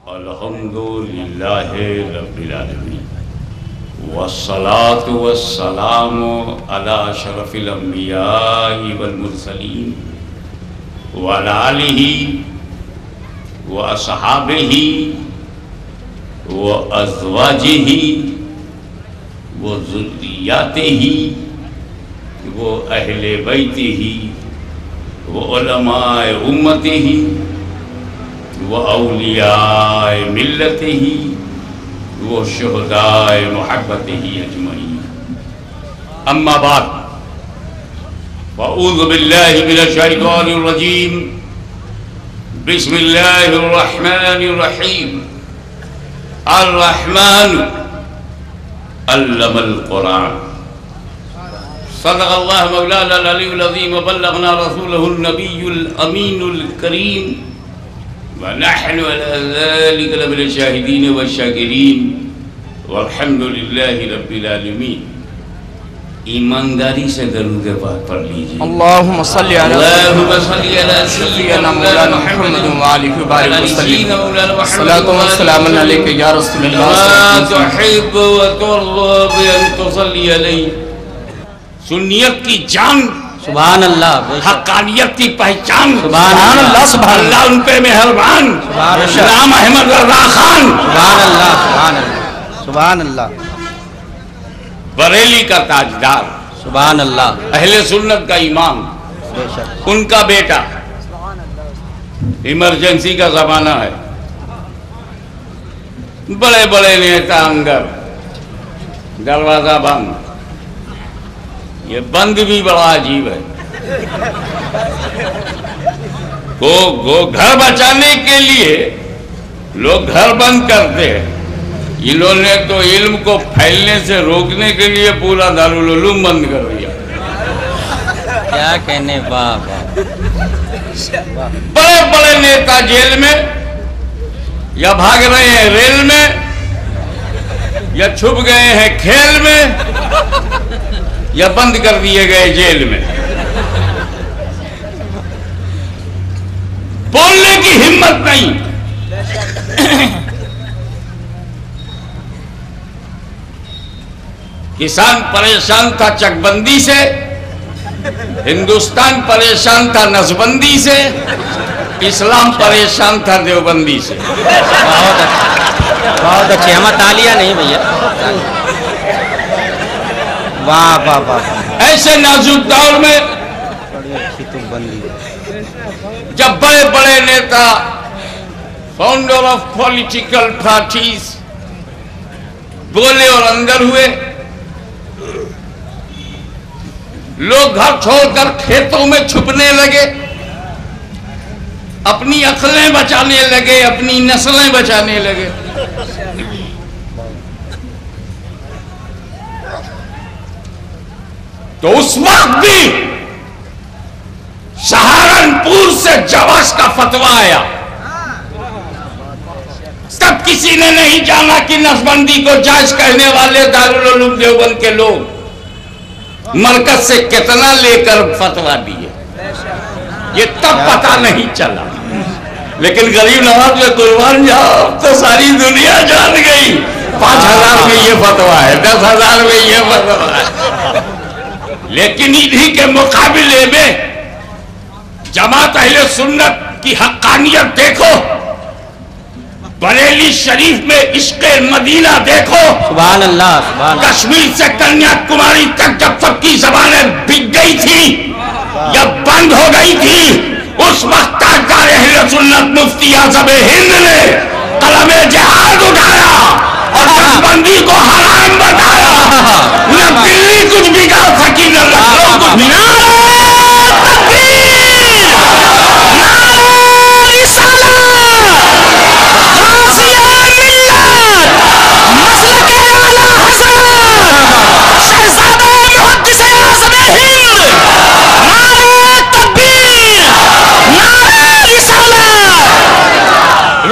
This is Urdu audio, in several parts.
الحمدللہ رب العالمین والصلاة والسلام علی اشرف الانبیاء والمرسلین وعلی آلہ واصحابہ وازواجہ وذریاتہ واہل بیتہ وعلماء امتہ وأولیاء ملته وشهداء محبته أجمعين أما بعد فأعوذ بالله من الشيطان الرجيم بسم الله الرحمن الرحيم الرحمن علم القرآن صدق الله مولانا العلي العظيم وبلغنا رسوله النبي الأمين الكريم ونحن على ذلك لمن الشاهدين والشاكرين والحمد لله رب العالمين ایمانداری سے درود پاک پڑھ لیجئے اللہم صلی علی سیدنا مولانا محمد وآلہ وبارک وسلم صلاۃ و سلام علیک یا رسول اللہ تحب وترضى بأن تصلی علیہ سنیت کی جان سبحان اللہ حقانیت کی پہچان سبحان اللہ سبحان اللہ ان پہ مہربان غلام احمد رضا خان سبحان اللہ سبحان اللہ سبحان اللہ بریلی کا تاجدار سبحان اللہ اہل سنت کا امام ان کا بیٹا ایمرجنسی کا زمانہ ہے بڑے بڑے نیتا انگر دروازہ بند یہ بند بھی بڑا عجیب ہے گھر بچانے کے لیے لوگ گھر بند کرتے ہیں انہوں نے تو علم کو پھیلنے سے روکنے کے لیے پورا دارالعلوم بند کر دیا کیا کہنے واہ بڑے بڑے نیتا جیل میں یا بھاگ رہے ہیں ریل میں یا چھپ گئے ہیں کھیل میں یا بند کر دیے گئے جیل میں بولنے کی ہمت نہیں کسان پریشان تھا چک بندی سے ہندوستان پریشان تھا نسبندی سے اسلام پریشان تھا دیوبندی سے بہت اچھی ہمیں تالیاں نہیں بھیا واہ واہ واہ ایسے نازک دور میں جب بڑے بڑے نیتا فاؤنڈر آف پولیٹیکل پارٹیز بولے اور اندر ہوئے لوگ گھر چھوڑ کر کھیتوں میں چھپنے لگے اپنی عقلیں بچانے لگے اپنی نسلیں بچانے لگے تو اس وقت بھی سہارنپور سے جواز کا فتویٰ آیا تب کسی نے نہیں جانا کہ نسبندی کو جائز کہنے والے دارالعلوم دیوبند کے لوگ مرکز سے کتنا لے کر فتویٰ دیے یہ تب پتہ نہیں چلا لیکن غریب نواز میں قربان جاؤ تو ساری دنیا جان گئی 5,000 میں یہ فتویٰ ہے 10,000 میں یہ فتویٰ ہے لیکن انہی کے مقابلے میں جماعت اہل سنت کی حقانیت دیکھو بریلی شریف میں عشق مدینہ دیکھو سبحان اللہ سبحان اللہ کشمیر سے کنیا کماری تک جب سب کی زبانیں بک گئی تھی یا بند ہو گئی تھی اس وقت تاجدار اہل سنت مفتی اعظم ہند نے قلم جہاد اٹھایا اور نسبندی کو حرام بتایا نہ دلی کچھ بگاڑ سکی نہ لکھنؤ کچھ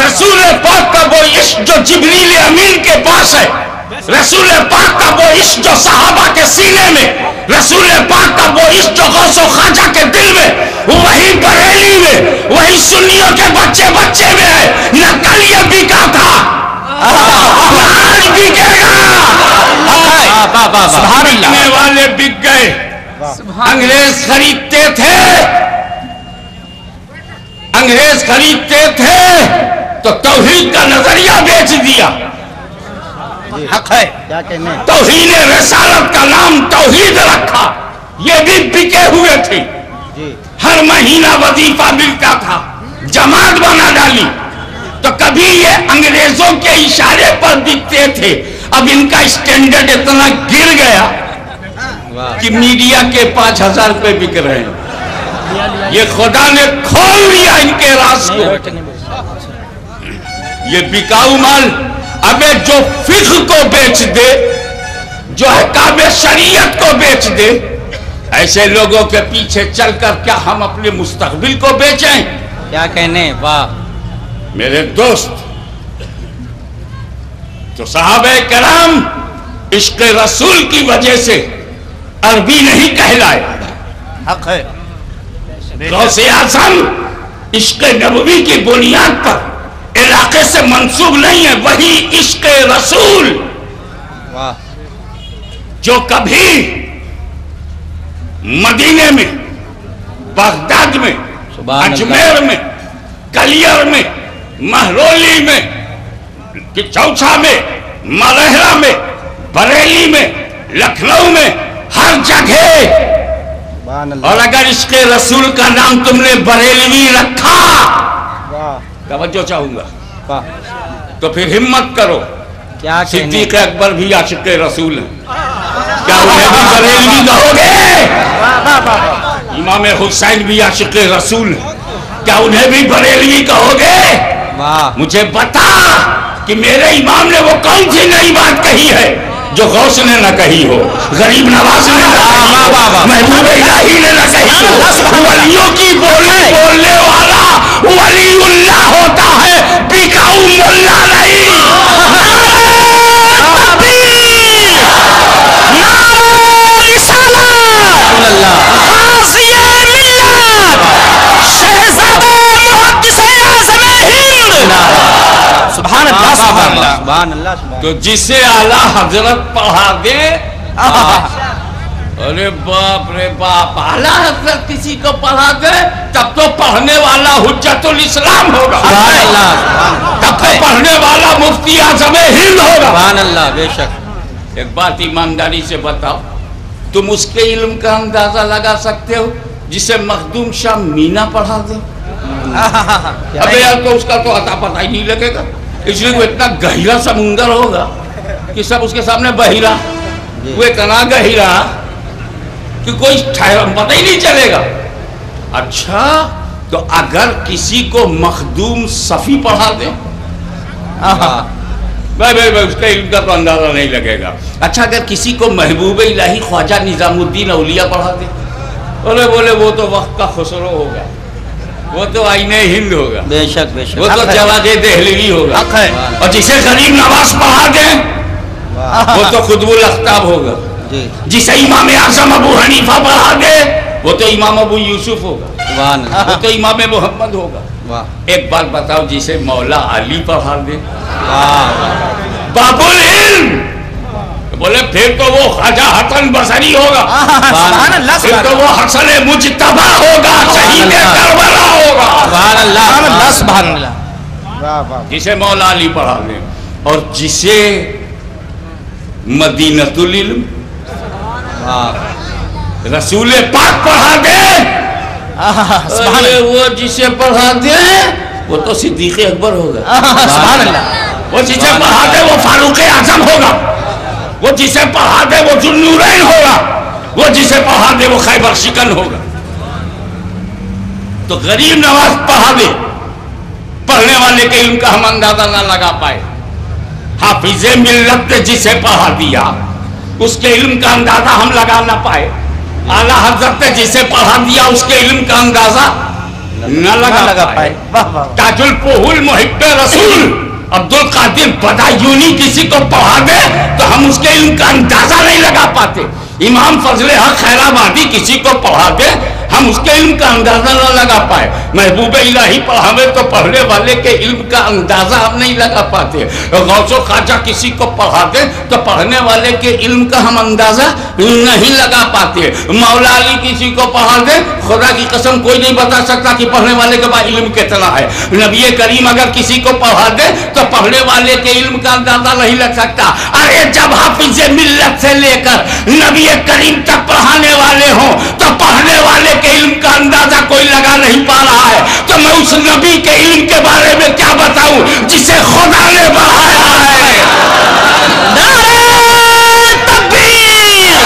رسول پاک کا وہ عشق جو جبریل امین کے پاس ہے رسول پاک کا وہ عشق جو صحابہ کے سینے میں رسول پاک کا وہ عشق جو غوث و خواجہ کے دل میں وہی بریلی میں وہی سنیوں کے بچے بچے میں ہے نہ کل یہ بکا واہ سبحان اللہ بکنے والے بک گئے، انگریز خریدتے تھے، انگریز خریدتے تھے تو توحید کا نظریہ بیچ دیا، حق ہے کیا کہنے توحید رسالت کا نام توحید رکھا، یہ بھی بکے ہوئے تھے، جی ہر مہینہ وظیفہ ملتا تھا، جماعت بنا ڈالی، تو کبھی یہ انگریزوں کے اشارے پر بکتے تھے، اب ان کا اسٹینڈرڈ اتنا گر گیا واہ کہ میڈیا کے 5,000 روپے بک رہے ہیں، یہ خدا نے کھول لیا ان کے راز کو، یہ بکاؤ مال، ابے جو فقہ کو بیچ دے، جو احکام شریعت کو بیچ دے، ایسے لوگوں کے پیچھے چل کر کیا ہم اپنے مستقبل کو بیچیں؟ کیا کہنے واہ میرے دوست، تو صحابہ کرام عشق رسول کی وجہ سے عربی نہیں کہلائے، حق ہے غوث اعظم عشق نبوی کی بنیاد پر علاقے سے منسوب نہیں ہے، وہی عشق رسول واہ جو کبھی مدینے میں، بغداد میں، سبحان اللہ اجمیر میں، کلیر میں، مہرولی میں، چوچھا میں، مرحلہ میں، بریلی میں، لکھنؤ میں، ہر جگہ، سبحان اللہ اور اگر عشق رسول کا نام تم نے بریلوی رکھا، واہ توجہ چاہوں گا، واہ تو پھر ہمت کرو، کیا کہنے صدیق اکبر بھی عاشق رسول ہیں، کیا انہیں بھی بریلوی کہو گے؟ امام حسین بھی عاشق رسول ہیں، کیا انہیں بھی بریلوی کہو گے؟ واہ مجھے بتا کہ میرے امام نے وہ کون سی نئی بات کہی ہے جو غوث نے نہ کہی ہو، غریب نواز نے نہ کہی ہو، محبوب الہی نے نہ کہی ہو، ولیوں کی بولی بولنے والا ولی اللہ ہوتا ہے، بکاؤ ملا نہیں۔ سبحان اللہ سبحان اللہ سبحان اللہ سبحان تو جسے اعلیٰ حضرت پڑھا دے، ارے باپ رے باپ، اعلیٰ حضرت کسی کو پڑھا دے تب تو پڑھنے والا حجت الاسلام ہوگا، تب تو پڑھنے والا مفتی اعظم ہند ہوگا۔ سبحان اللہ بے شک ایک بات ایمانداری سے بتاؤ، تم اس کے علم کا اندازہ لگا سکتے ہو جسے مخدوم شاہ مینا پڑھا دے؟ ابے یار تو اس کا تو عطا پتہ ہی نہیں لگے گا، اس لیے وہ اتنا گہرا سمندر ہوگا کہ سب اس کے سامنے بہیرا، وہ اتنا گہرا کہ کوئی پتہ ہی نہیں چلے گا۔ اچھا تو اگر کسی کو مخدوم صفی پڑھا دے، بھائی اس کا علم کا تو اندازہ نہیں لگے گا۔ اچھا اگر کسی کو محبوب الہی خواجہ نظام الدین اولیاء پڑھا دے، بولے وہ تو وقت کا خسرو ہوگا، وہ تو آئینہ ہند ہوگا، بے شک بے شک وہ تو جواد دہلوی ہوگا، حق ہے اور جسے غریب نواز پڑھا دیں وہ تو خطب الاقطاب ہوگا، جی جسے امام اعظم ابو حنیفہ پڑھا دے وہ تو امام ابو یوسف ہوگا، سبحان اللہ وہ تو امام محمد ہوگا۔ واہ ایک بات بتاؤ، جسے مولا علی پڑھا دے، واہ باب العلم، بولے پھر تو وہ خواجہ حسن بصری ہوگا، سبحان اللہ پھر سبحان تو وہ حسن مجتبی ہوگا، شہید کربلا ہوگا، سبحان اللہ اللہ سبحان اللہ واہ واہ جسے مولا علی پڑھا دے، اور جسے مدینۃ العلم واہ رسول پاک پڑھا دے، سبحان ارے وہ جسے پڑھا دے وہ تو صدیق اکبر ہوگا، سبحان اللہ وہ جسے پڑھا دے وہ فاروق اعظم ہوگا، وہ جسے پڑھا دے وہ ذوالنورین ہوگا، وہ جسے پڑھا دے وہ خیبر شکن ہوگا۔ تو غریب نواز پڑھا دے، پڑھنے والے کے علم کا ہم اندازہ نہ لگا پائے، حافظ ملت نے جسے پڑھا دیا اس کے علم کا اندازہ ہم لگا نہ پائے، اعلیٰ حضرت نے جسے پڑھا دیا اس کے علم کا اندازہ نہ لگا پائے۔ تاج الفہول محب رسول عبد القادر بدایونی کسی کو پڑھا دے تو ہم اس کے علم کا اندازہ نہیں لگا پاتے، امام فضل حق خیر آبادی کسی کو پڑھا دے ہم اس کے علم کا اندازہ نہ لگا پائے. محبوب الہی پڑھاوے تو پڑھنے والے کے علم کا اندازہ ہم نہیں لگا پاتے. غوث و خواجہ کسی کو پڑھا دیں تو پڑھنے والے کے علم کا ہم اندازہ نہیں لگا پاتے. مولا علی کسی کو پڑھا دیں، خدا کی قسم کوئی نہیں بتا سکتا کہ پڑھنے والے کے بعد علم کتنا ہے. نبی کریم اگر کسی کو پڑھا دے تو پڑھنے والے کے علم کا اندازہ نہیں لگ سکتا. ارے جب حافظ ملت سے لے کر نبی کریم تک پڑھانے والے ہوں تو پڑھنے والے کے علم کا اندازہ کوئی لگا نہیں پا رہا ہے، تو میں اس نبی کے علم کے بارے میں کیا بتاؤں جسے خدا نے بڑھایا ہے. نعرہ تکبیر،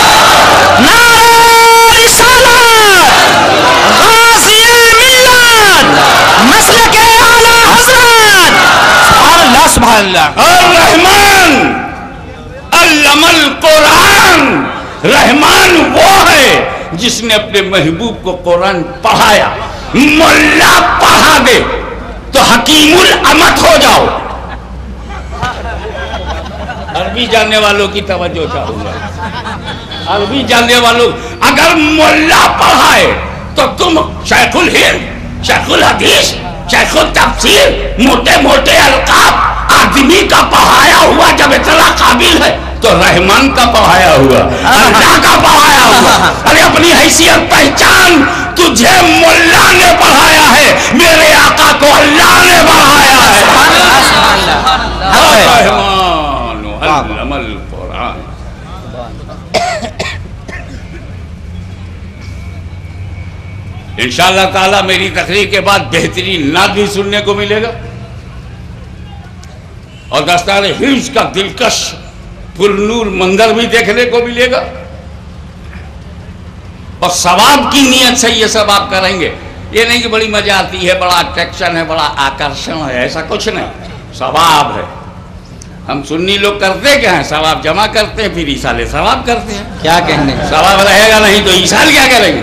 نعرہ رسالت، غازی ملت، مسلک اعلی حضرت. سبحان اللہ سبحان اللہ. الرحمن علم القرآن. رحمان وہ ہے جس نے اپنے محبوب کو قرآن پڑھایا. ملا پڑھا دے تو حکیم الامت ہو جاؤ. عربی جاننے والوں کی توجہ چاہوں گا. عربی جاننے والوں اگر ملا پڑھائے تو تم شیخ الہند، شیخ الحدیث، شیخ التفسیر، موٹے موٹے القاب آدمی کا پڑھایا ہوا جب اتنا قابل ہے تو رحمان کا پڑھایا ہوا، اللہ کا پڑھایا ہوا. ارے اپنی حیثیت پہچان، تجھے ملا نے پڑھایا ہے، میرے آقا کو اللہ نے پڑھایا ہے. الرحمن علم القرآن. انشاءاللہ تعالی میری تقریر کے بعد بہترین نعت بھی سننے کو ملے گا اور دستار حفظ کا دلکش پرنور منظر بھی دیکھنے کو ملے گا اور ثواب کی نیت سے یہ سب آپ کریں گے. یہ نہیں کہ بڑی مزہ آتی ہے، بڑا اٹریکشن ہے، بڑا آکرشن ہے، ایسا کچھ نہیں. ثواب ہے. ہم سنی لوگ کرتے کیا ہیں؟ ثواب جمع کرتے ہیں، پھر ایصال ثواب کرتے ہیں. کیا کہنے. ثواب رہے گا نہیں تو ایصال کیا کریں گے؟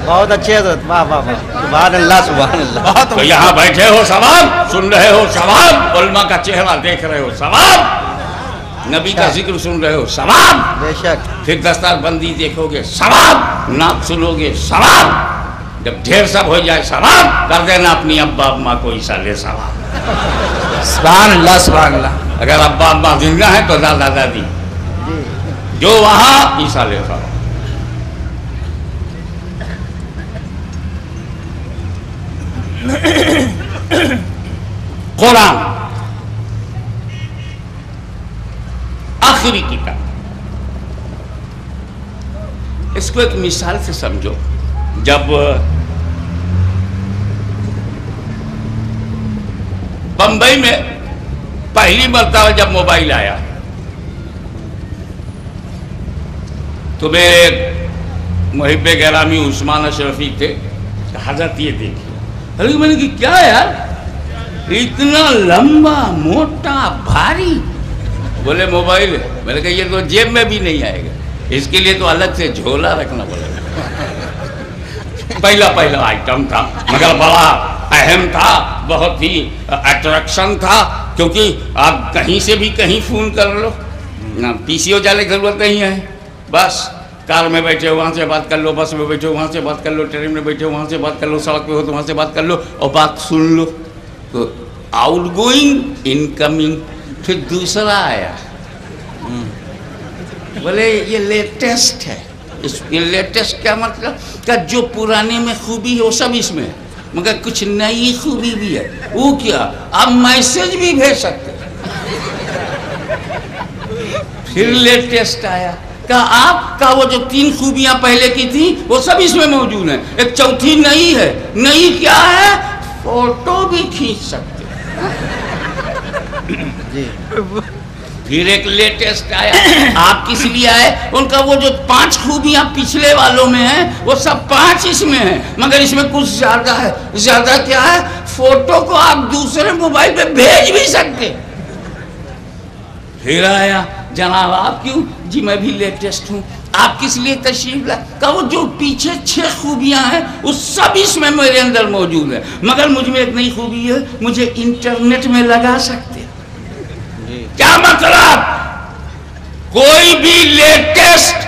بہت اچھے حضرت، واہ واہ واہ، سبحان اللہ سبحان اللہ. تو یہاں بیٹھے ہو ثواب، سن رہے ہو ثواب، علماء کا چہرہ دیکھ رہے ہو ثواب، نبی کا ذکر سن رہے ہو ثواب، بے شک. پھر دستار بندی دیکھو گے ثواب، نعت سنو گے ثواب. جب ڈھیر سب ہو جائے ثواب کر دینا اپنی ابا اماں کو ایصال ثواب. سبحان اللہ سبحان اللہ. اگر ابا اماں زندہ ہے تو دادا دادی جو وہاں ایصال ثواب. قرآن آخری کتاب. اس کو ایک مثال سے سمجھو. جب بمبئی میں پہلی مرتبہ جب موبائل آیا تو میرے محب گرامی عثمان اشرفی تھے. حضرت یہ دیکھیے. میں نے کہا کیا یار اتنا لمبا موٹا بھاری؟ بولے موبائل ہے. میں نے کہا یہ تو جیب میں بھی نہیں آئے گا، اس کے لیے تو الگ سے جھولا رکھنا پڑے گا. پہلا آئٹم تھا مگر بڑا اہم تھا، بہت ہی اٹریکشن تھا، کیونکہ آپ کہیں سے بھی کہیں فون کر لو، پی سی او جانے کی ضرورت نہیں ہے. بس کار میں بیٹھے وہاں سے بات کر لو، بس میں بیٹھے وہاں سے بات کر لو، ٹرین میں بیٹھے وہاں سے بات کر لو، سڑک پہ ہو تو وہاں سے بات کر لو اور بات سن لو. تو آؤٹ گوئنگ ان کمنگ. پھر دوسرا آیا، بولے یہ لیٹسٹ ہے. اس یہ لیٹسٹ کیا مطلب کہ جو پرانے میں خوبی ہے وہ سب اس میں ہے، مگر کچھ نئی خوبی بھی ہے. وہ کیا؟ آپ میسج بھی بھیج سکتے. پھر لیٹسٹ آیا کہ آپ کا وہ جو 3 خوبیاں پہلے کی تھیں وہ سب اس میں موجود ہیں. ایک چوتھی نئی ہے. نئی کیا ہے؟ فوٹو بھی کھینچ سکتے. پھر ایک لیٹسٹ آیا. آپ کس لیے آئے؟ ان کا وہ جو 5 خوبیاں پچھلے والوں میں ہیں وہ سب 5 اس میں ہیں، مگر اس میں کچھ زیادہ ہے. زیادہ کیا ہے؟ فوٹو کو آپ دوسرے موبائل پہ بھیج بھی سکتے. پھر آیا جناب آپ کیوں؟ جی میں بھی لیٹسٹ ہوں. آپ کس لیے تشریف لائے؟ کہ وہ جو پیچھے 6 خوبیاں ہیں وہ سب اس میں میرے اندر موجود ہے، مگر مجھ میں ایک نئی خوبی ہے، مجھے انٹرنیٹ میں لگا سکتے. کیا مطلب؟ کوئی بھی latest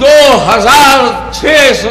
2,600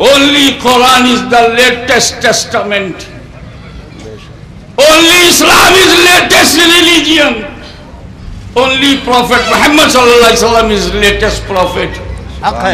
Only Quran is the latest testament. Only Islam is latest religion. Only Prophet Muhammad sallallahu alaihi wasallam is latest prophet.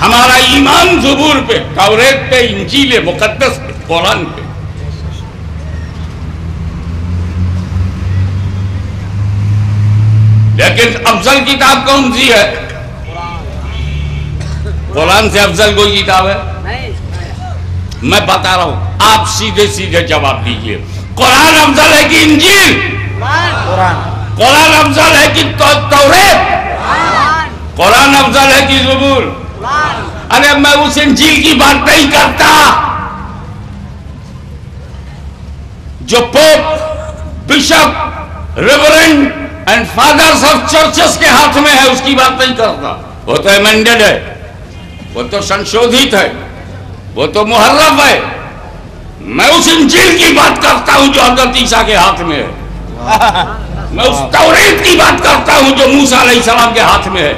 ہمارا ایمان زبور پہ، توریت پہ، انجیل مقدس پہ، قرآن پہ۔ لیکن افضل کتاب کون سی ہے؟ قرآن سے افضل کوئی کتاب ہے؟ میں بتا رہا ہوں، آپ سیدھے سیدھے جواب دیجئے، قرآن افضل ہے کہ انجیل؟ قرآن افضل ہے کہ توریت؟ قرآن افضل ہے کہ زبور؟ ارے میں اس انجیل کی بات نہیں کرتا جو pope, bishop, reverend and fathers of churches کے ہاتھ میں ہے، اس کی بات نہیں کرتا۔ وہ تو ایمنڈڈ ہے، وہ تو سنشودھت ہے، وہ تو محرف ہے۔ میں اس انجیل کی بات کرتا ہوں جو حضرت عیسیٰ کے ہاتھ میں ہے۔ میں اس توریت کی بات کرتا ہوں جو موسیٰ علیہ السلام کے ہاتھ میں ہے۔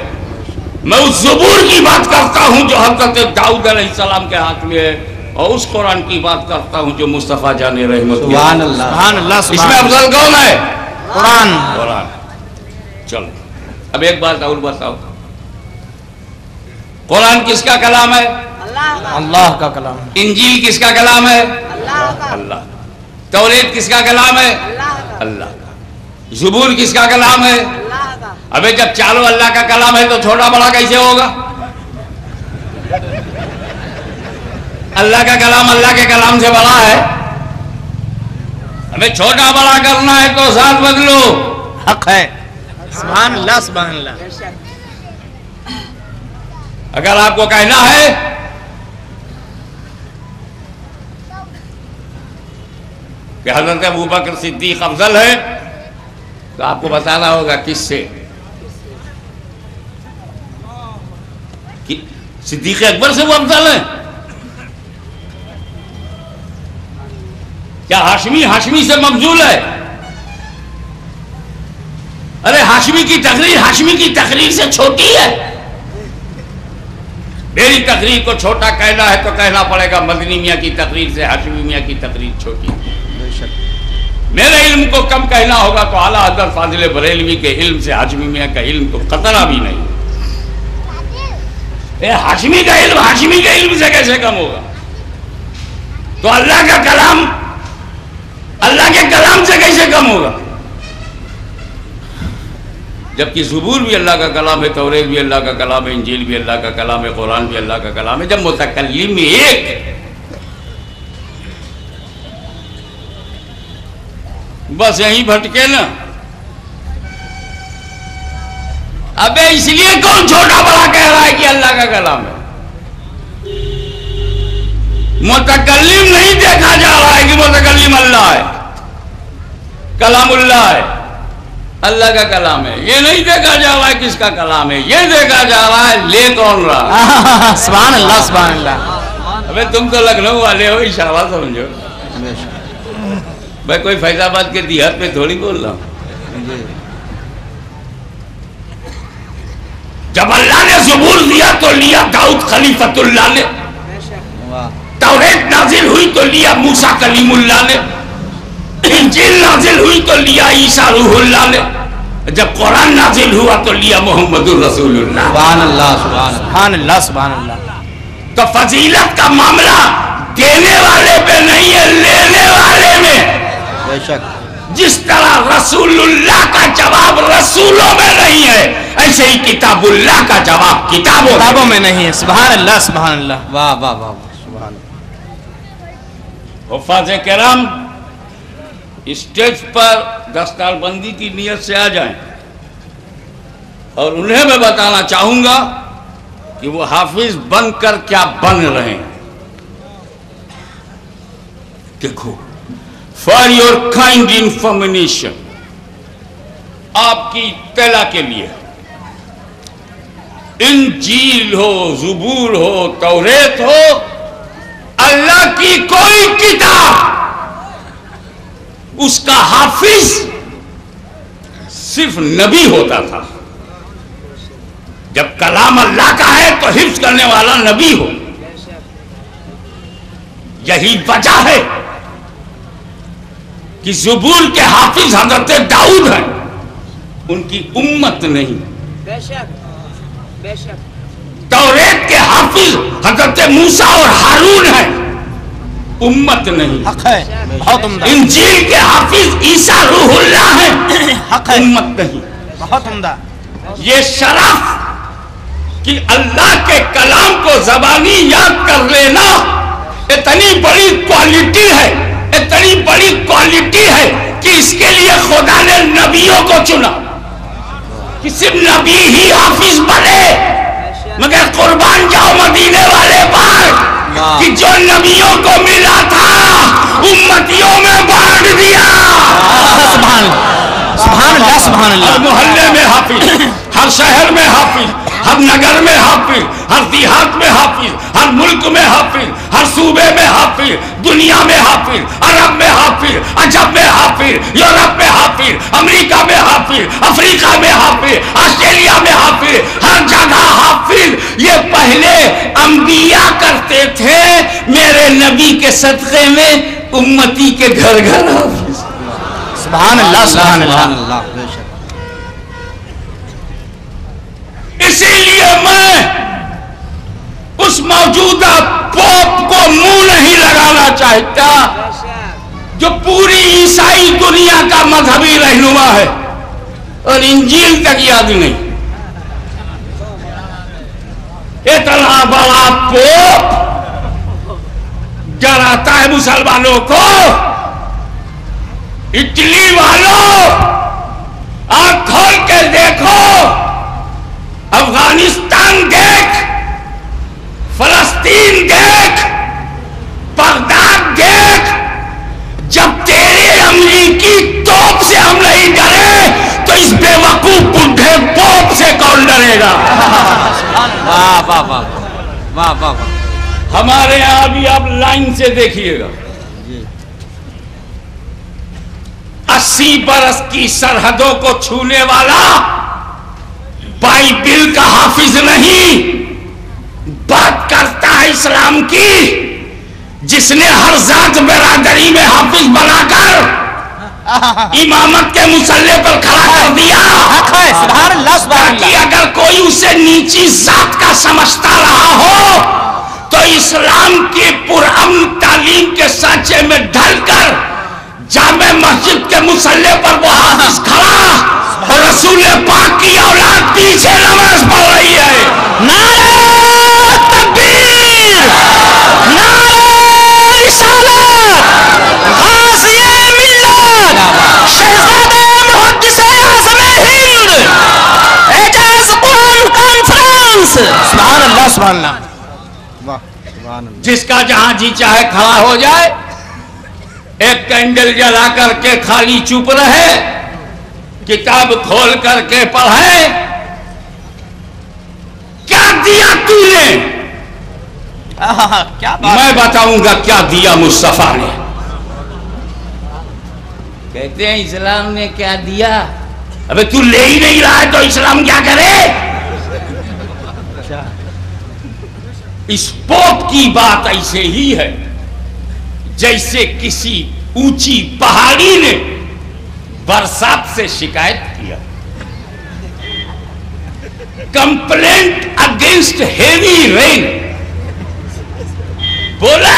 میں اس زبور کی بات کرتا ہوں جو حضرت داؤد علیہ السلام کے ہاتھ میں ہے، اور اس قرآن کی بات کرتا ہوں جو مصطفیٰ جان رحمت سبحان اللہ، سبحان اللہ، اس سبحان میں اللہ۔ افضل کون ہے؟ قرآن۔ قرآن۔ چلو اب ایک بات اور بتاؤ، قرآن کس کا کلام ہے؟ اللہ کا کلام۔ انجیل کس کا کلام ہے؟ اللہ۔ توریت کس کا کلام ہے؟ اللہ کا۔ زبور کس کا کلام ہے؟ ابے جب چالو اللہ کا کلام ہے تو چھوٹا بڑا کیسے ہوگا؟ اللہ کا کلام اللہ کے کلام سے بڑا ہے۔ ہمیں چھوٹا بڑا کرنا ہے تو ساتھ بدلو۔ حق ہے۔ سبحان اللہ، سبحان اللہ۔ اگر آپ کو کہنا ہے کہ حضرت ابوبکر صدیق افضل ہے تو آپ کو بتانا ہوگا کس سے؟ صدیق اکبر سے وہ افضل ہے؟ کیا ہاشمی سے مفضول ہے؟ ارے ہاشمی کی تقریر سے چھوٹی ہے۔ میری تقریر کو چھوٹا کہنا ہے تو کہنا پڑے گا مدنی میاں کی تقریر سے ہاشمی میاں کی تقریر چھوٹی ہے۔ میرے علم کو کم کہنا ہوگا تو اعلیٰ حضرت فاضل بریلوی کے علم سے ہاشمی میاں کا علم تو قطرہ بھی نہیں۔ ہاشمی کا علم سے کیسے کم ہوگا؟ تو اللہ کا کلام اللہ کے کلام سے کیسے کم ہوگا؟ جبکہ زبور بھی اللہ کا کلام ہے، توریت بھی اللہ کا کلام ہے، انجیل بھی اللہ کا کلام ہے، قرآن بھی اللہ کا کلام ہے۔ جب متکلم ایک، بس یہیں بھٹکے نا۔ ابے اس لیے کون چھوٹا بڑا کہہ رہا ہے کہ اللہ کا کلام ہے؟ متکلم نہیں دیکھا جا رہا ہے کہ متکلم اللہ ہے، کلام اللہ ہے، اللہ کا کلام ہے۔ یہ نہیں دیکھا جا رہا ہے کس کا کلام ہے، یہ دیکھا جا رہا ہے لے کون رہا ہے۔ سبحان اللہ، سبحان اللہ۔ ابے تم تو لکھنؤ والے ہو، اشارہ سمجھو۔ بھائی کوئی فیض آباد کے دیہات پہ تھوڑی بول رہا ہوں۔ جب اللہ نے زبور دیا تو لیا داؤد خلیفۃ اللہ نے، توریت نازل ہوئی تو لیا موسیٰ کلیم اللہ نے، انجیل نازل ہوئی تو لیا عیسیٰ روح اللہ نے، جب قرآن نازل ہوا تو لیا محمد الرسول اللہ۔ سبحان اللہ، سبحان اللہ، سبحان اللہ، سبحان اللہ۔ تو فضیلت کا معاملہ دینے والے پہ نہیں ہے، لینے والے میں۔ بے شک۔ جس طرح رسول اللہ کا جواب رسولوں میں نہیں ہے، ایسے ہی کتاب اللہ کا جواب کتابوں میں نہیں ہے۔ سبحان اللہ، سبحان اللہ۔ واہ واہ واہ، سبحان اللہ۔ حفاظ کرام اسٹیج پر دستار بندی کی نیت سے آ جائیں، اور انہیں میں بتانا چاہوں گا کہ وہ حافظ بن کر کیا بن رہے ہیں۔ دیکھو، فار یور کائنڈ انفارمیشن، آپ کی اطلاع کے لیے، انجیل ہو، زبور ہو، توریت ہو، اللہ کی کوئی کتاب اس کا حافظ صرف نبی ہوتا تھا۔ جب کلام اللہ کا ہے تو حفظ کرنے والا نبی ہو۔ یہی وجہ ہے کہ زبور کے حافظ حضرت داؤد ہیں، ان کی امت نہیں۔ توریت کے حافظ حضرت موسیٰ اور ہارون ہیں، امت نہیں۔ حق ہے، بہت عمدہ، انجیل کے حافظ عیسیٰ روح اللہ ہیں، حق ہے، امت نہیں۔ بہت عمدہ، یہ شرف کہ اللہ کے کلام کو زبانی یاد کر لینا اتنی بڑی کوالٹی ہے، اتنی بڑی کوالٹی ہے کہ اس کے لیے خدا نے نبیوں کو چنا کہ صرف نبی ہی حافظ بنے، مگر قربان جاؤ مدینے والے پر کہ جو نبیوں کو ملا تھا امتیوں میں بانٹ دیا۔ سبحان اللہ، سبحان اللہ، سبحان اللہ۔ ہر محلے میں حافظ، ہر شہر میں حافظ، ہر نگر میں حافظ، ہر دیہات میں حافظ، ہر ملک میں حافظ، ہر صوبے میں حافظ، دنیا میں حافظ، عرب میں حافظ، عجب میں حافظ، یورپ میں حافظ، امریکہ میں حافظ، افریقہ میں حافظ، آسٹریلیا میں حافظ، ہر جگہ حافظ۔ یہ پہلے انبیاء کرتے تھے، میرے نبی کے صدقے میں امتی کے گھر گھر حافظ۔ سبحان اللہ، سبحان اللہ۔ بے شک۔ اسی لیے میں اس موجودہ پوپ کو منہ نہیں لگانا چاہتا جو پوری عیسائی دنیا کا مذہبی رہنما ہے اور انجیل تک یاد نہیں۔ اتنا بڑا پوپ ڈراتا ہے مسلمانوں کو۔ اٹلی والوں آنکھ کھول کے دیکھو، افغانستان دیکھ، فلسطین دیکھ، بغداد دیکھ، جب تیرے امریکی توپ سے ہم نہیں ڈرے تو اس بے وقوف بڈھے پوپ سے کون ڈرے گا؟ واہ واہ واہ واہ واہ واہ۔ ہمارے یہاں بھی آپ لائن سے دیکھیے گا، 80 برس کی سرحدوں کو چھونے والا بائبل کا حافظ نہیں، بات کرتا ہے اسلام کی، جس نے ہر ذات برادری میں حافظ بنا کر امامت کے مصلے پر کھڑا کر دیا۔ حق ہے، سبحان اللہ، سبحان تاکہ اللہ۔ اگر کوئی اسے نیچی ذات کا سمجھتا رہا ہو تو اسلام کی پرامن تعلیم کے سانچے میں ڈھل کر جامع مسجد کے مصلے پر وہ حافظ کھڑا اور رسول پاک کی اولاد پیچھے نماز پڑھ رہی ہے۔ نعرہ تکبیر، نعرہ رسالت، غازی ملت، شہزادہ محدث اعظم ہند، اعجاز قرآن کانفرنس۔ سبحان اللہ، سبحان اللہ۔ واہ سبحان اللہ۔ جس کا جہاں جی چاہے کھڑا ہو جائے، ایک کینڈل جلا کر کے خالی چپ رہے، کتاب کھول کر کے پڑھے، کیا دیا تو نے؟ کیا بات میں بتاؤں گا کیا دیا مصطفیٰ نے۔ کہتے ہیں اسلام نے کیا دیا؟ ابے تو لے ہی نہیں رہا ہے تو اسلام کیا کرے؟ اس پوپ کی بات ایسے ہی ہے جیسے کسی اونچی پہاڑی نے برسات سے شکایت کیا، کمپلینٹ اگینسٹ ہیوی رین، بولا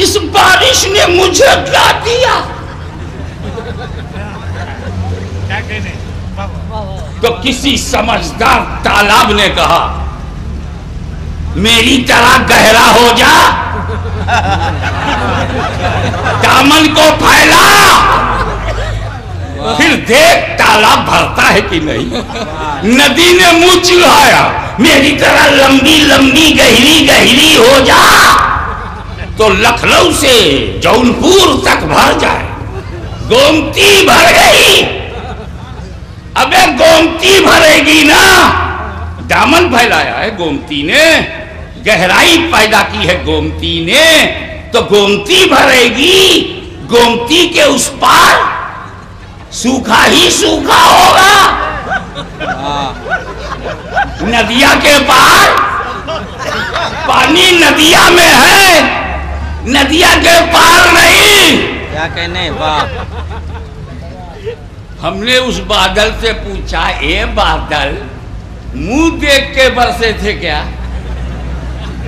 اس بارش نے مجھے کیا دیا؟ تو کسی سمجھدار طالب نے کہا میری طرح گہرا ہو جا، دامن کو پھیلا، پھر دیکھ تالاب بھرتا ہے کہ نہیں۔ ندی نے منہ چڑھایا میری طرح لمبی لمبی گہری گہری ہو جا تو لکھنؤ سے جونپور تک بھر جائے۔ گومتی بھر گئی، ابے گومتی بھرے گی نا، دامن پھیلایا ہے گومتی نے، گہرائی پیدا کی ہے گومتی نے، تو گومتی بھرے گی، گومتی کے اس پار سوکھا ہی سوکھا ہوگا، ندیا کے پار پانی ندیا میں ہے، ندیا کے پار نہیں۔ کیا کہنے، واہ۔ ہم نے اس بادل سے پوچھا اے بادل منہ دیکھ کے برسے تھے کیا؟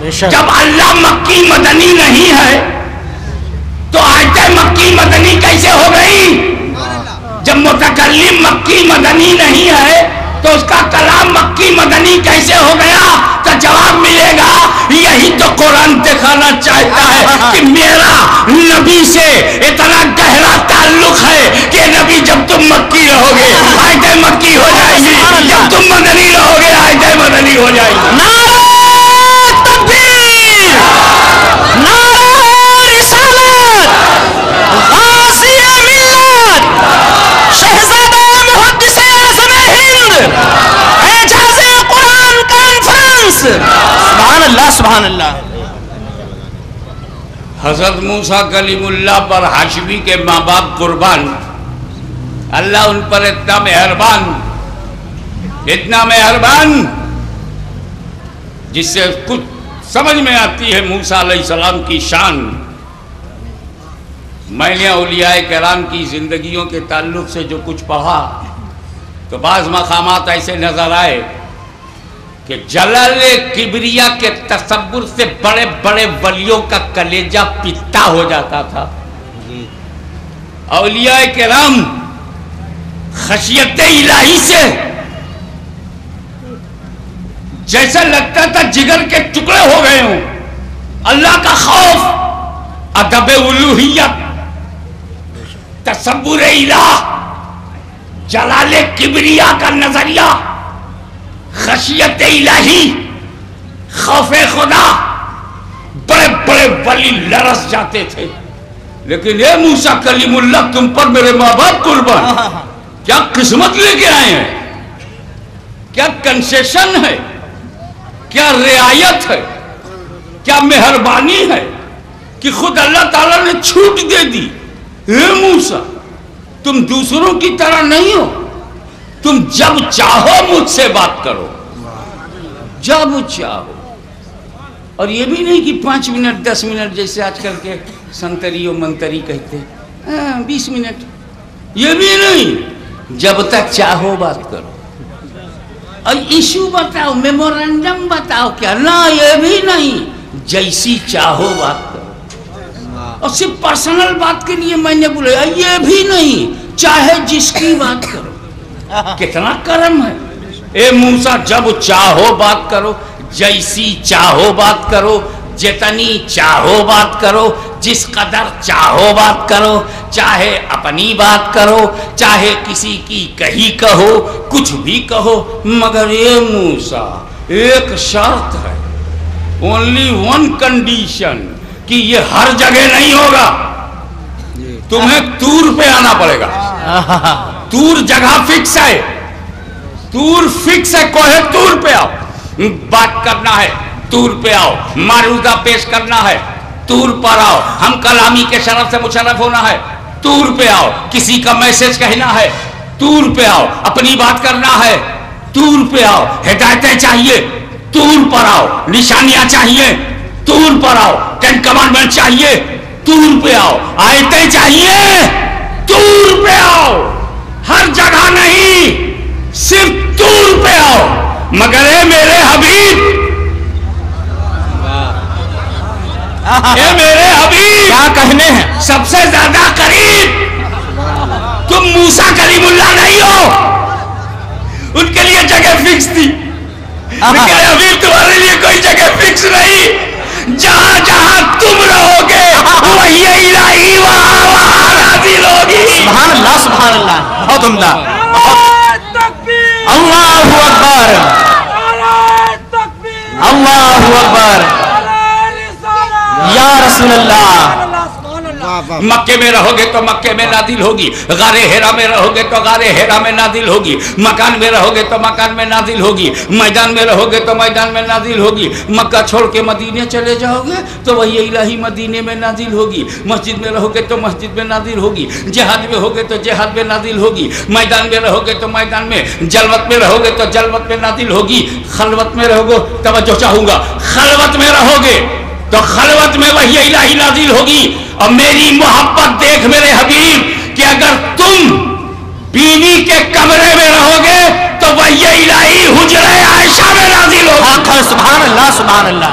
جب اللہ مکی مدنی نہیں ہے تو آیت مکی مدنی کیسے ہو گئی؟ جب متکلم مکی مدنی نہیں ہے تو اس کا کلام مکی مدنی کیسے ہو گیا؟ تو جواب ملے گا یہی تو قرآن دکھانا چاہتا ہے کہ میرا نبی سے اتنا گہرا تعلق ہے کہ نبی جب تم مکی رہو گے آیت مکی ہو جائے گی، جب تم مدنی رہو گے آیت مدنی ہو جائے گی۔ نعرہ تکبیر، نعرہ رسالت، غازی ملت، شہزادہ محدث اعظم ہند، اعجاز قرآن کانفرنس، سبحان اللہ سبحان اللہ۔ حضرت موسیٰ کلیم اللہ پر ہاشمی کے ماں باپ قربان، اللہ ان پر اتنا مہربان جس سے کچھ سمجھ میں آتی ہے موسیٰ علیہ السلام کی شان۔ میں نے اولیاء کرام کی زندگیوں کے تعلق سے جو کچھ پڑھا تو بعض مقامات ایسے نظر آئے کہ جلال کبریا کے تصور سے بڑے بڑے ولیوں کا کلیجہ پتا ہو جاتا تھا۔ اولیاء کرام خشیت الہی سے جیسا لگتا تھا جگر کے ٹکڑے ہو گئے ہوں۔ اللہ کا خوف، ادب الوہیت، تصور الہ، جلال کبریا کا نظریہ، خشیت الہی، خوف خدا، بڑے بڑے ولی لرز جاتے تھے۔ لیکن اے موسیٰ کلیم اللہ تم پر میرے ماں باپ قربان، کیا قسمت لے کے آئے ہیں، کیا کنسیشن ہے، کیا رعایت ہے، کیا مہربانی ہے کہ خود اللہ تعالیٰ نے چھوٹ دے دی۔ اے موسیٰ تم دوسروں کی طرح نہیں ہو، تم جب چاہو مجھ سے بات کرو، جب چاہو۔ اور یہ بھی نہیں کہ 5 منٹ 10 منٹ جیسے آج کل کے سنتری و منتری کہتے 20 منٹ، یہ بھی نہیں، جب تک چاہو بات کرو۔ اور ایشو بتاؤ، میمورنڈم بتاؤ، کیا نہ یہ بھی نہیں، جیسی چاہو بات کرو۔ اور صرف پرسنل بات کے لیے میں نے بولا یہ بھی نہیں، چاہے جس کی بات کرو۔ کتنا کرم ہے۔ اے موسیٰ جب چاہو بات کرو، جیسی چاہو بات کرو، جتنی چاہو بات کرو، جس قدر چاہو بات کرو، چاہے اپنی بات کرو، چاہے کسی کی کہی کہو، کچھ بھی کہو، مگر اے موسیٰ ایک شرط ہے، only one condition، کہ یہ ہر جگہ نہیں ہوگا، تمہیں طور پہ آنا پڑے گا۔ طور جگہ فکس ہے، طور فکس ہے، کوہ طور پہ آؤ، بات کرنا ہے طور پہ آؤ، معروضہ پیش کرنا ہے طور پر آؤ، ہم کلامی کے شرف سے مشرف ہونا ہے طور پہ آؤ، کسی کا میسج کہنا ہے طور پہ آؤ، اپنی بات کرنا ہے طور پہ آؤ، ہدایتیں چاہیے طور پر آؤ، نشانیاں چاہیے طور پر آؤ، 10 کمانڈمنٹ چاہیے طور پہ آؤ، آیتیں چاہیے طور پہ آؤ، ہر جگہ نہیں، صرف طور پہ آؤ۔ مگر اے میرے حبیب، اے میرے حبیب، کیا کہنے ہیں، سب سے زیادہ قریب تم موسیٰ کلیم اللہ نہیں ہو۔ ان کے لیے جگہ فکس تھی، لیکن حبیب تمہارے لیے کوئی جگہ فکس نہیں، جہاں جہاں تم رہو گے وہی الہی وہاں نازل ہوگی۔ سبحان اللہ سبحان اللہ، بہت عمدہ، اللہ اکبر، اللہ اکبر، یا رسول اللہ۔ مکے میں رہو گے تو مکے میں نازل ہوگی، غار ہیرا میں رہو گے تو غار ہیرا میں نازل ہوگی، مکان میں رہو گے تو مکان میں نازل ہوگی، میدان میں رہو گے تو میدان میں نازل ہوگی، مکہ چھوڑ کے مدینے چلے جاؤ گے تو وہی الہی مدینے میں نازل ہوگی، مسجد میں رہو گے تو مسجد میں نازل ہوگی، جہاد میں ہوگے تو جہاد میں نازل ہوگی، میدان میں رہو گے تو میدان میں، جلوت میں رہو گے تو جلوت میں نازل ہوگی، خلوت میں رہو گے، توجہ چاہوں گا، خلوت میں رہو گے تو خلوت میں وہی الہی نازل ہوگی۔ اور میری محبت دیکھ میرے حبیب کہ اگر تم بیوی کے کمرے میں رہو گے تو وہی الہی حجرہ عائشہ میں نازل ہوگی۔ سبحان اللہ سبحان اللہ،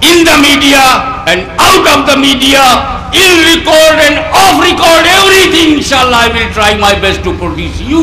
in the media and out of the media, in record and off record, everything inshallah I will try my best to produce you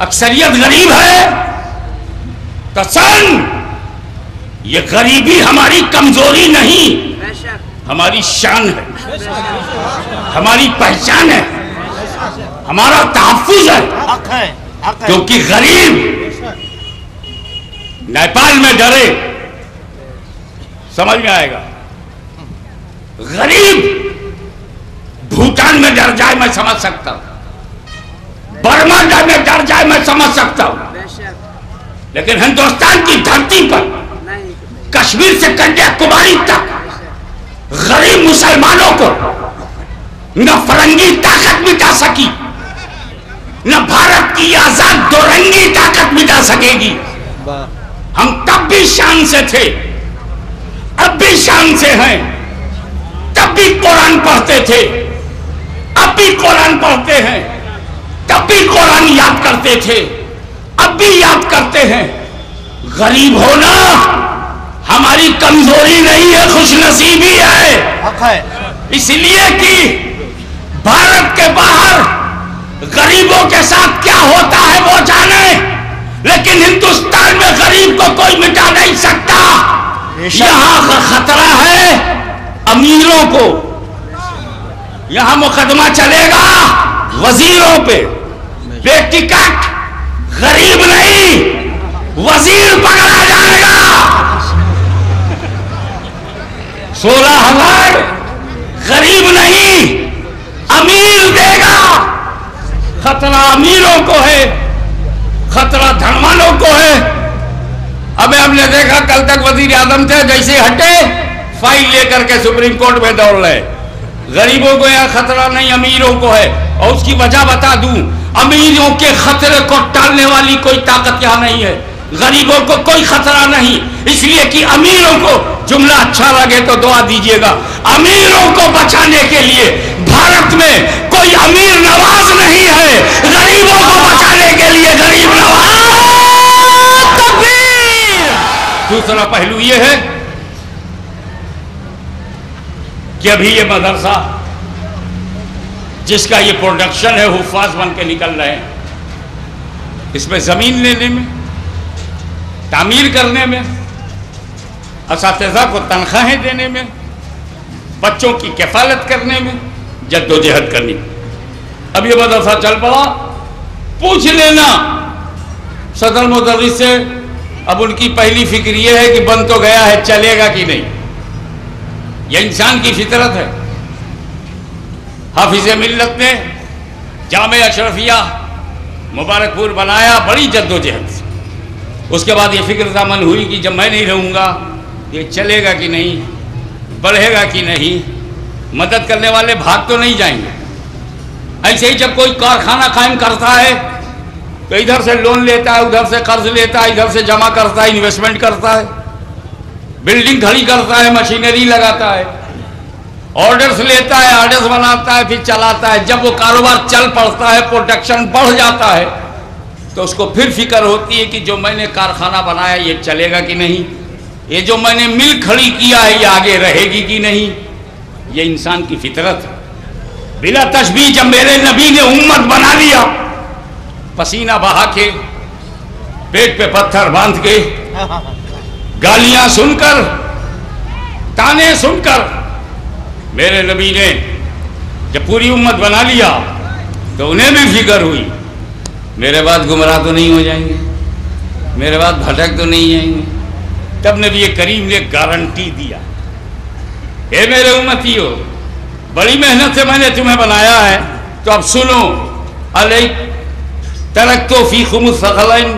اکثریت غریب ہے تو سن یہ غریبی ہماری کمزوری نہیں، ہماری شان ہے، ہماری پہچان ہے، ہمارا تحفظ ہے، کیونکہ غریب نیپال میں ڈرے سمجھ میں آئے گا، غریب بھوٹان میں ڈر جائے میں سمجھ سکتا ہوں، برما میں ڈر جائے میں سمجھ سکتا ہوں، لیکن ہندوستان کی دھرتی پر کشمیر سے کنیا کماری تک غریب مسلمانوں کو نہ فرنگی طاقت مٹا سکی، نہ بھارت کی آزاد دو رنگی طاقت مٹا سکے گی۔ ہم تب بھی شان سے تھے، اب بھی شان سے ہیں، تب بھی قرآن پڑھتے تھے، اب بھی قرآن پڑھتے ہیں، تب بھی قرآن یاد کرتے تھے، اب بھی یاد کرتے ہیں۔ غریب ہونا ہماری کمزوری نہیں ہے، خوش نصیبی ہے، اس لیے کہ بھارت کے باہر غریبوں کے ساتھ کیا ہوتا ہے وہ جانے، لیکن ہندوستان میں غریب کو کوئی مٹا نہیں سکتا۔ یہاں کا خطرہ ہے امیروں کو، یہاں مقدمہ چلے گا وزیروں پہ، بے ٹکٹ غریب نہیں وزیر پکڑا جائے گا، 16,000 غریب نہیں امیر دے گا۔ خطرہ امیروں کو ہے، خطرہ دھنوانوں کو ہے۔ ابھی ہم نے دیکھا کل تک وزیر اعظم تھے، جیسے ہٹے فائل لے کر کے سپریم کورٹ میں دوڑ رہے۔ غریبوں کو یہاں خطرہ نہیں، امیروں کو ہے، اور اس کی وجہ بتا دوں، امیروں کے خطرے کو ٹالنے والی کوئی طاقت یہاں نہیں ہے، غریبوں کو کوئی خطرہ نہیں، اس لیے کہ امیروں کو جملہ اچھا لگے تو دعا دیجئے گا، امیروں کو بچانے کے لیے بھارت میں کوئی امیر نواز نہیں ہے، غریبوں کو بچانے کے لیے غریب نواز۔ دوسرا پہلو یہ ہے کہ ابھی یہ مدرسہ جس کا یہ پروڈکشن ہے حفاظ بن کے نکل رہے ہیں، اس میں زمین لینے میں، تعمیر کرنے میں، اساتذہ کو تنخواہیں دینے میں، بچوں کی کفالت کرنے میں جدوجہد کرنی۔ اب یہ مدرسہ چل پڑا، پوچھ لینا صدر مدرس سے، اب ان کی پہلی فکر یہ ہے کہ بن تو گیا ہے، چلے گا کہ نہیں۔ یہ انسان کی فطرت ہے۔ حافظ ملت نے جامع اشرفیہ مبارک پور بنایا بڑی جدوجہد سے، اس کے بعد یہ فکر دامن ہوئی کہ جب میں نہیں رہوں گا یہ چلے گا کہ نہیں، بڑھے گا کہ نہیں، مدد کرنے والے بھاگ تو نہیں جائیں گے۔ ایسے ہی جب کوئی کارخانہ قائم کرتا ہے تو ادھر سے لون لیتا ہے، ادھر سے قرض لیتا ہے، ادھر سے جمع کرتا ہے، انویسٹمنٹ کرتا ہے، بلڈنگ کھڑی کرتا ہے، مشینری لگاتا ہے، آرڈرز لیتا ہے، آرڈرز بناتا ہے، پھر چلاتا ہے۔ جب وہ کاروبار چل پڑتا ہے، پروڈکشن بڑھ جاتا ہے، تو اس کو پھر فکر ہوتی ہے کہ جو میں نے کارخانہ بنایا یہ چلے گا کہ نہیں، یہ جو میں نے مل کھڑی کیا ہے یہ آگے رہے گی کہ نہیں۔ یہ انسان کی فطرت ہے۔ بلا تشبیہ جب میرے نبی نے امت بنا لیا، پسینہ بہا کے، پیٹ پہ پتھر باندھ کے، گالیاں سن کر، تانے سن کر، میرے نبی نے جب پوری امت بنا لیا تو انہیں بھی فکر ہوئی میرے بعد گمراہ تو نہیں ہو جائیں گے، میرے بعد بھٹک تو نہیں جائیں گے۔ تب نبی کریم نے گارنٹی دیا، اے میرے امتیو، بڑی محنت سے میں نے تمہیں بنایا ہے، تو اب سنو، علیک ترکتو فیکم الثقلین،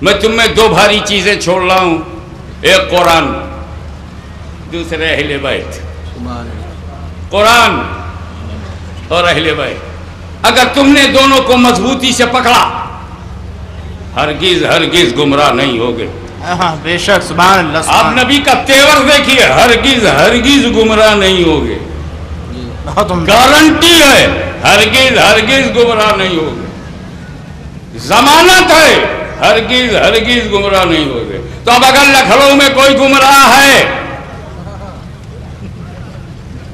میں تم میں دو بھاری چیزیں چھوڑ رہا ہوں، ایک قرآن، دوسرے اہل بیت۔ قرآن اور اہل بیت، اگر تم نے دونوں کو مضبوطی سے پکڑا ہرگز ہرگز گمراہ نہیں ہوگے۔ بے شک، سبحان اللہ۔ آپ نبی کا تیور دیکھیے، ہرگز ہرگز گمراہ نہیں ہوگے، گارنٹی ہے، ہرگز ہرگز گمراہ نہیں ہوگے، ضمانت ہے، ہرگز ہرگز گمراہ نہیں ہوگے۔ تو اب اگر لکھنؤ میں کوئی گمراہ ہے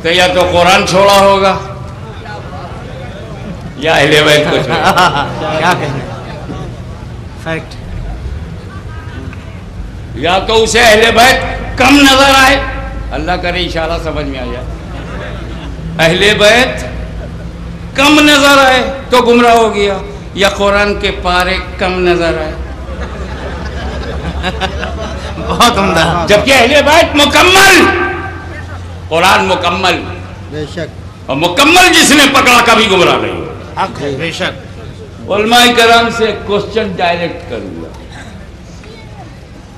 تو یا تو قرآن چھوڑا ہوگا یا اہل بیت کو چھوڑا، فیکٹ. یا تو اسے اہل بیت کم نظر آئے, اللہ کرے اشارہ سمجھ میں آ جائے, اہل بیت کم نظر آئے تو گمراہ ہو گیا, یا قرآن کے پارے کم نظر آئے. بہت عمدہ. جبکہ اہل بیت مکمل, قرآن مکمل, بے شک. اور مکمل جس نے پکڑا کبھی گمراہ نہیں. حق ہے بے شک. علماء کرام سے کوسچن ڈائریکٹ کروں گا,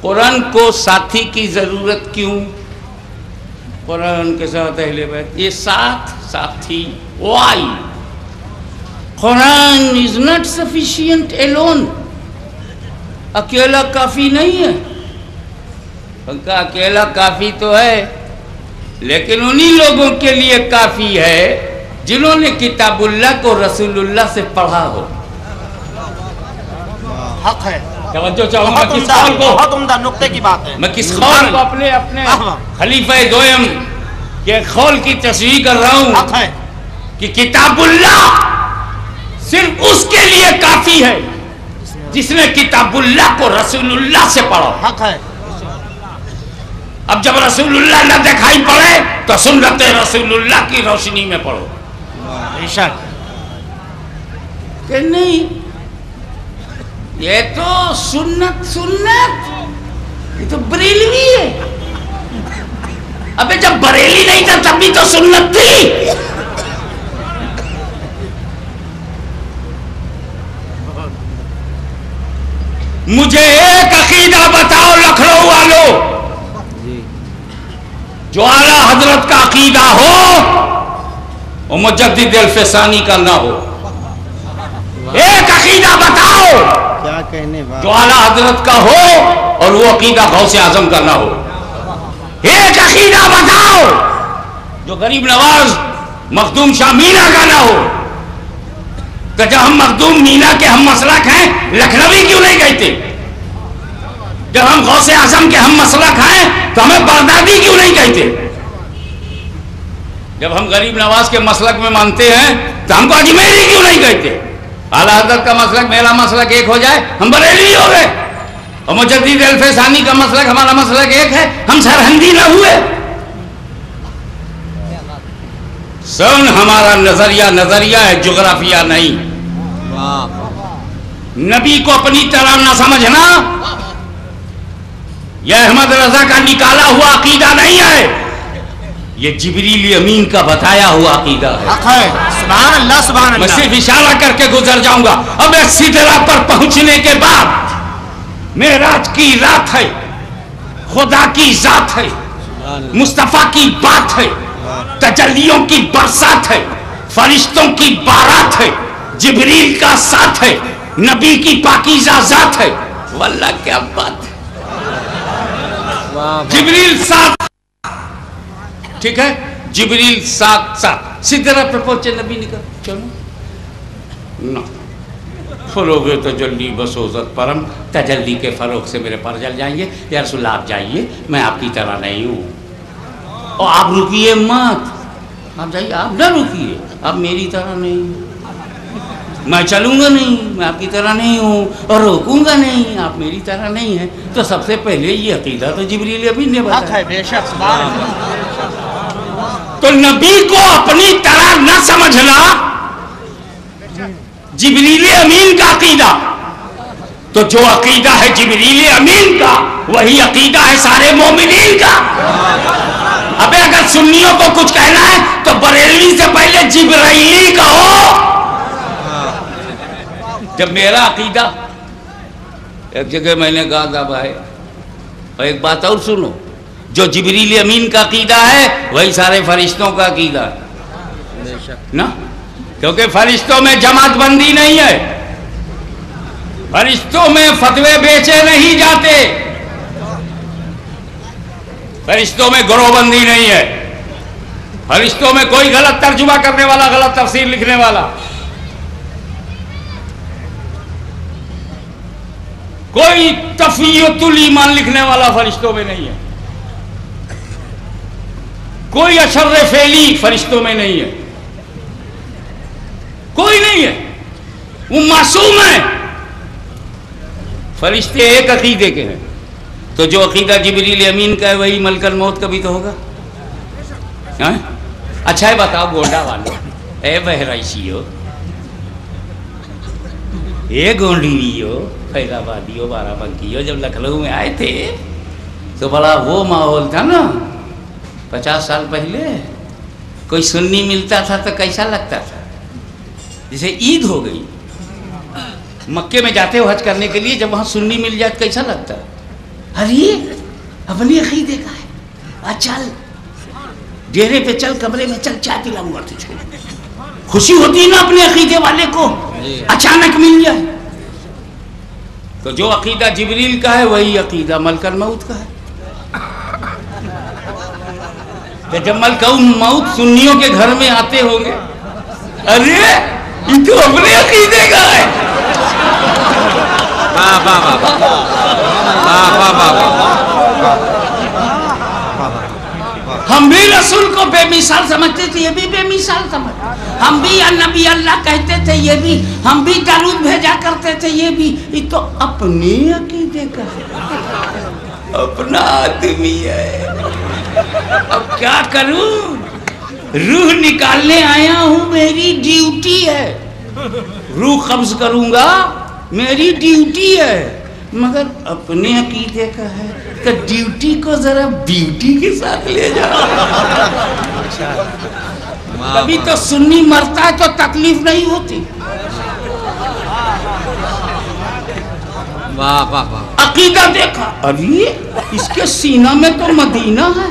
قرآن کو ساتھی کی ضرورت کیوں؟ قرآن کے ساتھ اہل بیت, یہ ساتھی وائی. Quran is not sufficient alone, اکیلا کافی نہیں ہے. ان کا اکیلا کافی تو ہے, لیکن انہی لوگوں کے لیے کافی ہے جنہوں نے کتاب اللہ کو رسول اللہ سے پڑھا ہو. حق ہے. توجہ چاہوں گا کس قول کو, بہت عمدہ نقطے کی بات ہے. میں کس قول کو اپنے خلیفہ دویم کے قول کی تصحیح کر رہا ہوں حق ہے کہ کتاب اللہ صرف اس کے لیے کافی ہے جس نے کتاب اللہ کو رسول اللہ سے پڑھا. حق ہے. اب جب رسول اللہ نہ دکھائی پڑے تو سنت رسول اللہ کی روشنی میں پڑھو. بے شک. کہ نہیں یہ تو سنت, یہ تو بریلوی ہے. ابے جب بریلی نہیں تھا تب بھی تو سنت تھی. مجھے ایک عقیدہ بتاؤ لکھنؤ والوں جو اعلیٰ حضرت کا عقیدہ ہو اور مجدد الفسانی کا نہ ہو. ایک عقیدہ بتاؤ کیا کہنے بات. جو اعلیٰ حضرت کا ہو اور وہ عقیدہ غوث اعظم کا نہ ہو. ایک عقیدہ بتاؤ جو غریب نواز مخدوم شاہ مینا کا نہ ہو. کہ جب ہم مخدوم مینا کے ہم مسلک ہیں لکھنوی کیوں نہیں کہتے؟ جب ہم غوث اعظم کے ہم مسلک ہیں تو ہمیں بغدادی کیوں نہیں کہتے؟ جب ہم غریب نواز کے مسلک میں مانتے ہیں تو ہم کو اجمیری کیوں نہیں کہتے؟ اعلیٰ حضرت کا مسلک میرا مسلک ایک ہو جائے ہم بریلوی ہو گئے, اور مجدد الفسانی کا مسلک ہمارا مسلک ایک ہے ہم سرہندی نہ ہوئے. سن ہمارا نظریہ ہے, جغرافیہ نہیں. نبی کو اپنی طرح نہ سمجھنا یہ احمد رضا کا نکالا ہوا عقیدہ نہیں ہے, یہ جبریل امین کا بتایا ہوا عقیدہ ہے. حق ہے. سبحان اللہ سبحان میں اللہ. صرف اشارہ کر کے گزر جاؤں گا. اب ایک سدرہ پر پہنچنے کے بعد معراج کی رات ہے, خدا کی ذات ہے, مصطفیٰ کی بات ہے, تجلیوں کی برسات ہے, فرشتوں کی بارات ہے, جبریل کا ساتھ ہے, نبی کی پاکیزہ ذات ہے. واللہ کیا بات ہے. جبریل ساتھ, ٹھیک ہے, جبریل ساتھ سدرہ پر پہنچے, نبی نے کہا چلو نا فروغ تجلی بسوزت پرم, تجلی کے فروغ سے میرے پر جل جائیں گے. یا رسول اللہ آپ جائیے, میں آپ کی طرح نہیں ہوں, اور آپ رکیے مت, آپ جائیے, آپ نہ رکیے, آپ میری طرح نہیں ہوں, میں چلوں گا نہیں, میں آپ کی طرح نہیں ہوں, اور روکوں گا نہیں, آپ میری طرح نہیں ہیں. تو سب سے پہلے یہ عقیدہ تو جبریل امین نے بتایا. حق ہے بے شک. سبحان اللہ. تو نبی کو اپنی طرح نہ سمجھنا جبریل امین کا عقیدہ, تو جو عقیدہ ہے جبریل امین کا وہی عقیدہ ہے سارے مومنین کا. ابے اگر سنیوں کو کچھ کہنا ہے تو بریلوی سے پہلے جبرائیلی کہو. جب میرا عقیدہ, ایک جگہ میں نے کہا تھا بھائی, اور ایک بات اور سنو, جو جبریل امین کا عقیدہ ہے وہی سارے فرشتوں کا عقیدہ ہے نا, کیونکہ فرشتوں میں جماعت بندی نہیں ہے, فرشتوں میں فتوے بیچے نہیں جاتے, فرشتوں میں گروہ بندی نہیں ہے, فرشتوں میں کوئی غلط ترجمہ کرنے والا, غلط تفسیر لکھنے والا, کوئی تفیت الایمان لکھنے والا فرشتوں میں نہیں ہے, کوئی اشر فعلی فرشتوں میں نہیں ہے, کوئی نہیں ہے. وہ معصوم ہے, فرشتے ایک عقیدے کے ہیں. تو جو عقیدہ جبریل امین کا ہے وہی ملک الموت کا بھی تو ہوگا. اچھا ہے بتاؤ گونڈا والے اے بہرائشی ہو اے گونڈی ہو فیض آبادی ہو بارہ بنکی ہو, جب لکھنؤ میں آئے تھے تو بڑا وہ ماحول تھا نا 50 سال پہلے. کوئی سنی ملتا تھا تو کیسا لگتا تھا؟ جیسے عید ہو گئی, مکے میں جاتے ہو حج کرنے کے لیے, جب وہاں سنی مل جائے کیسا لگتا ہے؟ ارے اپنی عقیدے کا ہے, چل ڈیرے پہ چل, کمرے میں چل, چائے پلاؤں گا تجھ کو. خوشی ہوتی ہے نا اپنے عقیدے والے کو اچانک مل جائے. تو جو عقیدہ جبریل کا ہے وہی عقیدہ ملک الموت کا ہے. جب ملک الموت سنیوں کے گھر میں آتے ہوں گے, ارے یہ تو اپنے عقیدے کا ہے. ہم بھی رسول کو بے مثال سمجھتے تھے, یہ بھی بے مثال سمجھتے. ہم بھی یا نبی اللہ کہتے تھے, یہ بھی. ہم بھی درود بھیجا کرتے تھے, یہ بھی. یہ تو اپنے عقیدے کا ہے, اپنا آدمی ہے. اب کیا کروں؟ روح نکالنے آیا ہوں, میری ڈیوٹی ہے. روح قبض کروں گا, میری ڈیوٹی ہے. مگر اپنے عقیدے کا ہے کہ ڈیوٹی کو ذرا بیوٹی کے ساتھ لے جاؤ. کبھی تو سنی مرتا ہے تو تکلیف نہیں ہوتی. عقیدہ دیکھا, ارے اس کے سینہ میں تو مدینہ ہے.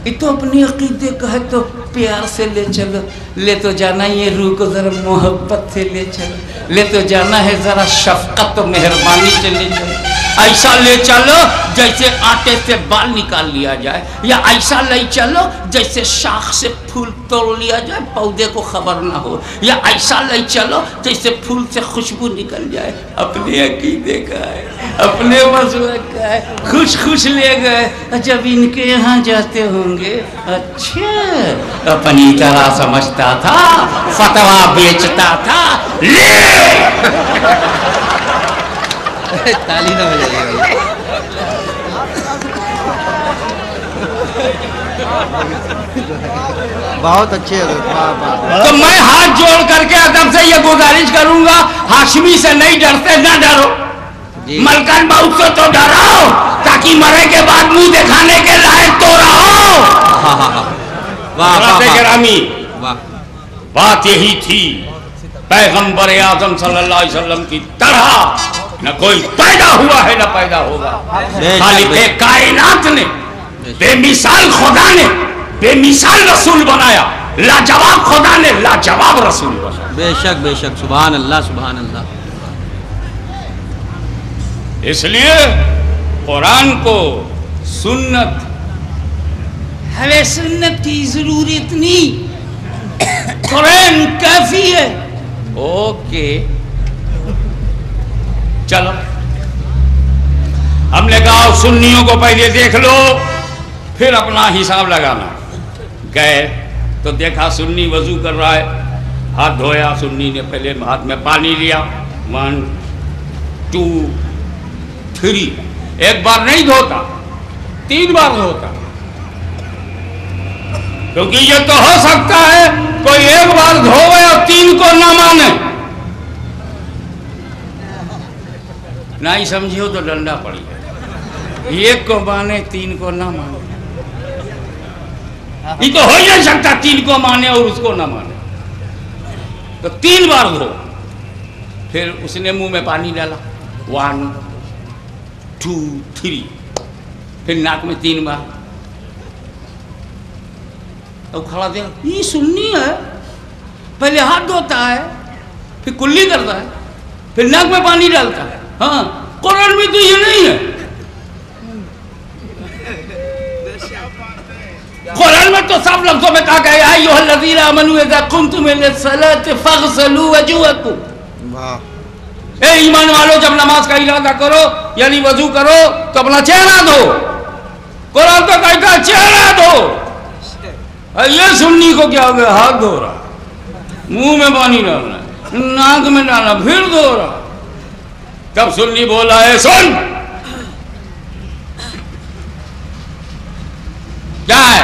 یہ تو اپنی عقیدے کا ہے تو پیار سے لے چلو. لے تو جانا یہ روح کو ذرا محبت سے لے چلو. لے تو جانا ہے ذرا شفقت و مہربانی سے لے چلو. ایسا لے چلو جیسے آٹے سے بال نکال لیا جائے, یا ایسا لے چلو جیسے شاخ سے پھول توڑ لیا جائے پودے کو خبر نہ ہو, یا ایسا لے چلو جیسے پھول سے خوشبو نکل جائے. اپنے عقیدے کا ہے, اپنے مذہب کا ہے. خوش خوش لے گئے. جب ان کے یہاں جاتے ہوں گے, اچھا اپنی طرح سمجھتا تھا, فتوا بیچتا تھا. تالی نہ ہو جائے گا. بہت اچھے. تو میں ہاتھ جوڑ کر کے ادب سے یہ گزارش کروں گا, ہاشمی سے نہیں ڈرتے, نہ ڈرو. ملک الموت سے تو ڈراؤ تاکہ مرے کے بعد منہ دکھانے کے لائق تو رہو. گرامی, بات یہی تھی. پیغمبر اعظم صلی اللہ علیہ وسلم کی طرح نہ کوئی پیدا ہوا ہے نہ پیدا ہوگا. خالق کائنات نے, بے مثال خدا نے بے مثال رسول بنایا. لاجواب خدا نے لاجواب رسول بنایا. بے شک بے شک, سبحان اللہ سبحان اللہ. اس لیے قرآن کو سنت, ہمیں سنت کی ضرورت نہیں, قرآن کافی ہے. اوکے چلو, ہم نے کہا سنیوں کو پہلے دیکھ لو پھر اپنا حساب لگانا. گئے تو دیکھا سنی وضو کر رہا ہے, ہاتھ دھویا. سنی نے پہلے ہاتھ میں پانی لیا, 1 2 3, ایک بار نہیں دھوتا, 3 بار دھوتا. کیونکہ یہ تو ہو سکتا ہے کوئی ایک بار دھوئے اور 3 کو نہ مانے. نہ ہی سمجھو تو ڈنڈا پڑی. ایک کو مانے 3 کو نہ مانے, یہ تو ہو ہی نہیں سکتا 3 کو مانے اور اس کو نہ مانے. تو 3 بار دھو. پھر اس نے منہ میں پانی ڈالا, 1 2 3, پھر ناک میں 3 بار. اب کھڑا دیا, یہ سنی ہے, پہلے ہاتھ دھوتا ہے پھر کلی کرتا ہے پھر ناک میں پانی ڈالتا ہے. ہاں قرآن میں تو یہ نہیں ہے. قرآن میں تو صاف لفظوں میں کہا گیا ہے, یا ایھا الذین آمنوا اذا قمتم الی الصلاۃ فاغسلوا وجوہکم. اے ایمان والو, جب نماز کا ارادہ کرو یعنی وضو کرو تو اپنا چہرہ دھو. قرآن تو کہتا ہے چہرہ دھو. یہ سنی کو کیا ہو گیا, ہاتھ دھو رہا, منہ میں پانی ڈالنا, ناک میں ڈالنا, پھر دھو رہا. تب سنی بولا ہے سن کیا ہے؟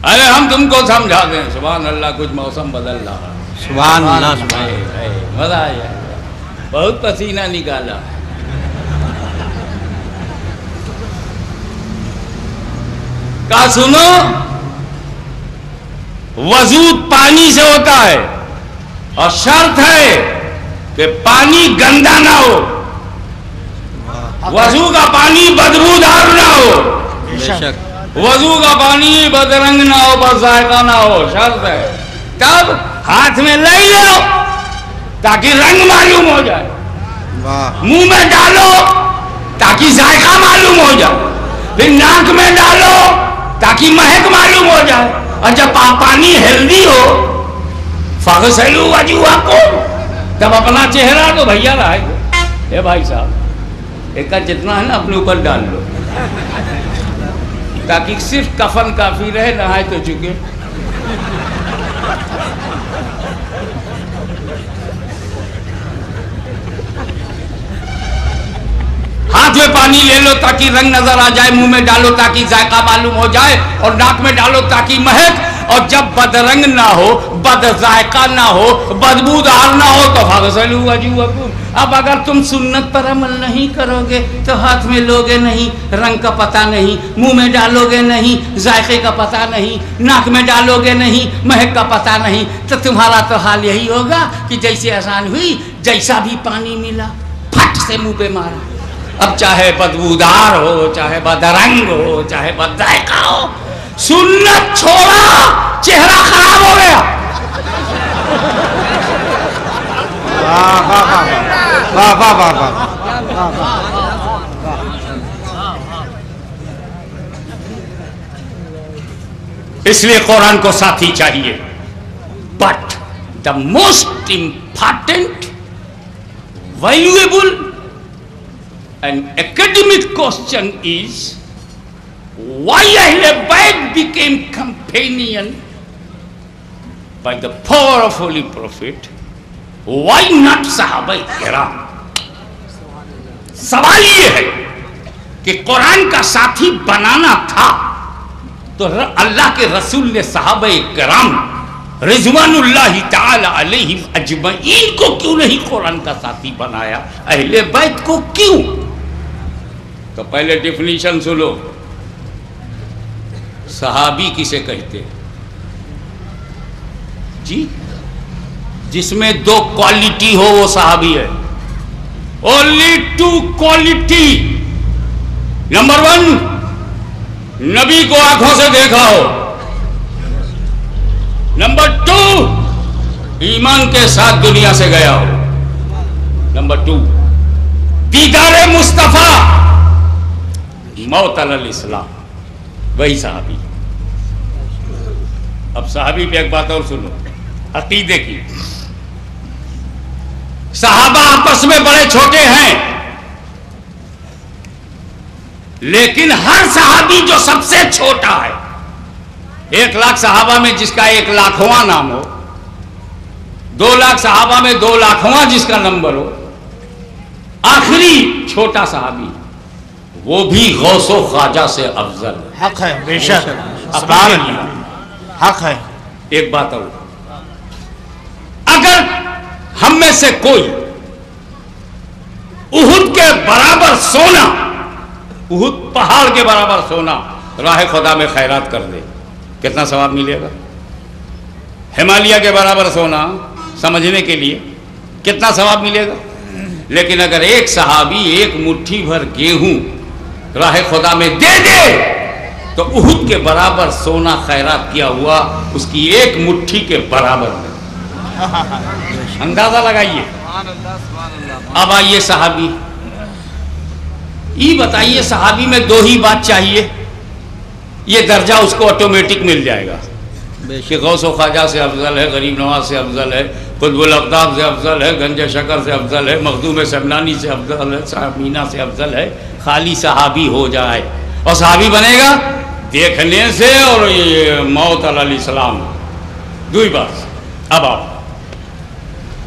ارے ہم تم کو سمجھا دیں. سبحان اللہ, کچھ موسم بدل رہا. سبحان اللہ سبحان اللہ. مزہ آیا, بہت پسینہ نکالا. کہا سنو, وضو پانی سے ہوتا ہے اور شرط ہے کہ پانی گندا نہ ہو, وضو کا پانی بدبودار نہ ہو, بے شک. وضو کا پانی بدرنگ نہ ہو, بد ذائقہ نہ ہو, شرط ہے. تب ہاتھ میں لے لو تاکہ رنگ معلوم ہو جائے, واہ منہ میں ڈالو تاکہ ذائقہ معلوم ہو جائے, پھر ناک میں ڈالو تاکہ مہک معلوم ہو جائے. اور جب پانی ہیلدی ہو فاغسلوا وجوہکم, تب اپنا چہرہ تو بھیا رہے گا. اے بھائی صاحب, ایک کا جتنا ہے نا اپنے اوپر ڈال لو تاکہ صرف کفن کافی رہے, نہائے تو چکے. ہاتھ میں پانی لے لو تاکہ رنگ نظر آ جائے, منہ میں ڈالو تاکہ ذائقہ معلوم ہو جائے, اور ناک میں ڈالو تاکہ مہک. اور جب بدرنگ نہ ہو, بد ذائقہ نہ ہو, بدبودار نہ ہو تو فاغسلوا وجوہکم. اب اگر تم سنت پر عمل نہیں کرو گے تو ہاتھ میں لوگے نہیں, رنگ کا پتہ نہیں, منہ میں ڈالو گے نہیں, ذائقے کا پتہ نہیں, ناک میں ڈالو گے نہیں, مہک کا پتہ نہیں, تو تمہارا تو حال یہی ہوگا کہ جیسے آسان ہوئی, جیسا بھی پانی ملا پھٹ سے منہ پہ مارا. اب چاہے بدبودار ہو, چاہے بدرنگ ہو, چاہے بد ذائقہ ہو, سنت چھوڑا چہرہ خراب ہو گیا. واہ واہ واہ واہ. اس لیے قرآن کو ساتھی چاہیے. But the most important, valuable and academic question is, why Ahl Bayt became companion by the power of Holy Prophet? Why not Sahaba Kiram? سوال یہ ہے کہ قرآن کا ساتھی بنانا تھا تو اللہ کے رسول نے صحابہ کرام رضوان اللہ تعالی علیہم اجمعین کو کیوں نہیں قرآن کا ساتھی بنایا, اہل بیت کو کیوں؟ تو پہلے ڈیفینیشن سنو, صحابی کسے کہتے ہیں جی؟ جس میں دو کوالٹی ہو وہ صحابی ہے. only two quality. نمبر 1, نبی کو آنکھوں سے دیکھا ہو. نمبر 2, ایمان کے ساتھ دنیا سے گیا ہو. نمبر 2, دیدار مصطفیٰ موت علی الاسلام, وہی صحابی. اب صحابی پہ ایک بات اور سنو, عقیدے کی. صحابہ آپس میں بڑے چھوٹے ہیں, لیکن ہر صحابی جو سب سے چھوٹا ہے, 1,00,000 صحابہ میں جس کا 1,00,000واں نام ہو, 2,00,000 صحابہ میں 2,00,000واں جس کا نمبر ہو, آخری چھوٹا صحابی وہ بھی غوث و خواجہ سے افضل ہے. حق ہے, بے شک, سبحان اللہ, حق ہے. ایک بات اور, اگر ہم میں سے کوئی احد کے برابر سونا, احد پہاڑ کے برابر سونا راہ خدا میں خیرات کر دے, کتنا ثواب ملے گا؟ ہمالیہ کے برابر سونا سمجھنے کے لیے کتنا ثواب ملے گا؟ لیکن اگر ایک صحابی ایک مٹھی بھر گیہوں راہ خدا میں دے دے تو احد کے برابر سونا خیرات کیا ہوا اس کی ایک مٹھی کے برابر ہے. اندازہ لگائیے. اب آئیے صحابی, یہ بتائیے صحابی میں 2 ہی بات چاہیے, یہ درجہ اس کو آٹومیٹک مل جائے گا کہ غوث و خواجہ سے افضل ہے, غریب نواز سے افضل ہے, قطب الاقطاب سے افضل ہے, گنج شکر سے افضل ہے, مخدوم سمنانی سے افضل ہے, صاحب مینا سے افضل ہے. خالی صحابی ہو جائے, اور صحابی بنے گا دیکھنے سے اور یہ موت علی السلام. 2 ہی بات. اب آپ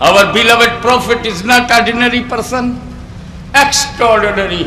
Our beloved prophet is not ordinary person, extraordinary.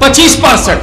25%,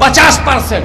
50%,